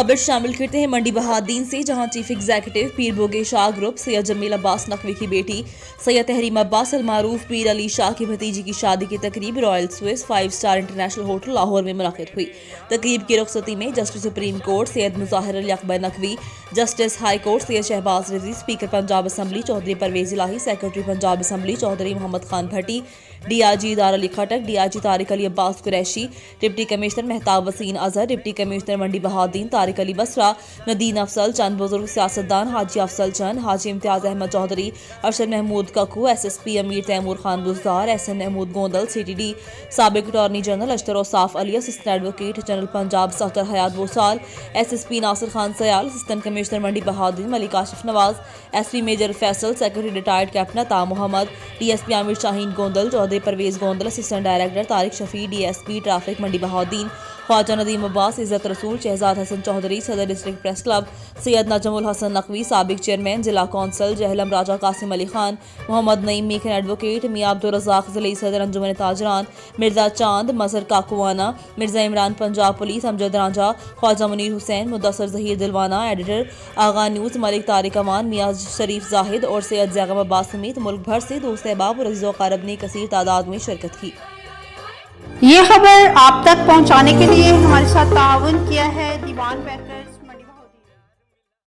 खबर शामिल करते हैं मंडी बहादीन से, जहां चीफ एग्जीक्यूटिव पीर बोगे शाह ग्रुप सैयद जमील अब्बास नकवी की बेटी सैयद तहरीम अब्बास अल मारूफ पीर अली शाह की भतीजी की शादी की तकरीब royal Swiss 5 star international hotel Lahore में मुनक़िद हुई। तकरीब की रुखसती में justice supreme court Syed Muzahir Ali Akbar Naqvi, justice high court Syed Shahbaz Razi, speaker Punjab assembly Chaudhry Pervez Elahi, secretary Punjab assembly Chaudhry Mohammad Khan Bhatti, DIG Dar Ali Khattak, DIG Tariq Ali Abbas Qureshi, deputy commissioner Mehtab Waseem Azhar, deputy commissioner Mandi Bahauddin Tariq Ali Basra, Nadeem Afzal, Chand बुजुर्ग सियासतदान Haji Afzal Chand, Haji Imtiaz Ahmad Chaudhry, Arshad Mahmood Kakku, SSP Amir Taimur Khan Buzdar, SN Mahmood Gondal, CTD साबिक attorney general Ashtar Ausaf Ali, assistant advocate general Punjab Sakhtar Hayat Bosal, SSP Nasir Khan Sial, assistant commissioner Mandi Bahauddin Malik Asif Nawaz, SP major Faisal, secretary retired captain Ata Mohammad, DSP Amir Shaheen Gondal, Chaudhry Pervez Gondal, assistant director Tariq Shafi, DSP traffic Mandi Bahauddin, Khawaja Nadeem Abbas, इज़्ज़त रसूल, शहजाद हसन चौधरी, सदर district press club Syed Najmul Hassan Naqvi, साबिक chairman जिला council Jhelum Raja Qasim Ali Khan, Mohammad Naeem Meekhan advocate, Mian Abdul Razzaq ज़िले सदर अंजुमन ताजरान, Mirza Chand, Mazhar Kakuana, Mirza Imran Punjab police, Amjad Ranjha, Khwaja Munir Hussain, Mudassar Zaheer Dilwana, editor Agha news Malik Tariq Aman, Mian Sharif Zahid और सैयद जैगम अब्बास समेत मुल्क भर से दोस्त अहबाब और अज़ीज़ व अक़ारिब ने कसीर तादाद में शिरकत की। ये खबर आप तक पहुंचाने के लिए हमारे साथ ताउन किया है दीवान पैकर।